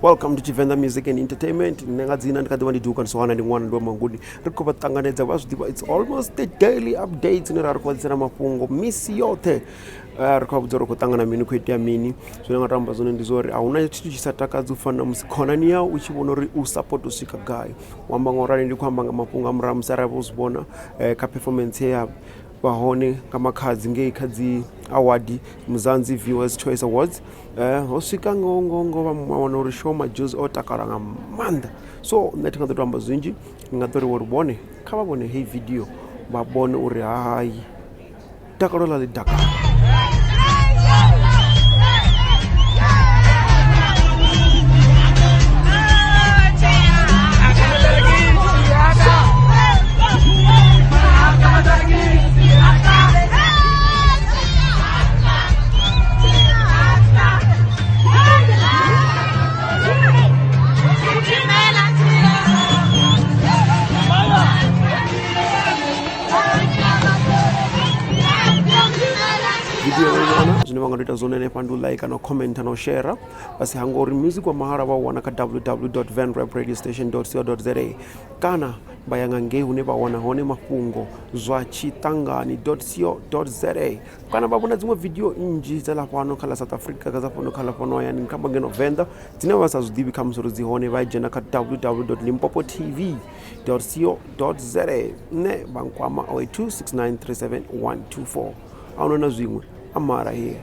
Welcome to Venda Music and Entertainment. It's almost the daily updates in our miss yote. Rikabuzoro kutangana mini kwetia mini. So ngatamba zone ndizori. Auna chitu chisataka zufana msikonani yao uchibonori usupport usika guy. Wamba ngorani ndi kwamba mapunga mramsara bosbona ka performance ya Bahone Makhadzi ngekadzi award Mzansi Viewers Choice Awards osika ngongo vamwana Sho Madjozi otakara manda so netinga ndoramba zinji ngatori woribone kavabone hey video babone uri hayi takarola lidaka Zvinivanganoita zone nepandu like and comment and share basi hangori music wa mahara vawana ka www.vendrapradiostation.co.za kana bayanga ngeu ne vawana hone mafungo zwa chitangani.co.za kana vavona dzimwe video inji dzala pano khala South Africa kaza pano khala pano yani nkamba ngeno venda dzine vasazidivi kamsoro dzihone vajena ka www.limpopotv.co.za ne bankwama 0826937124 aunona zvimwe amara here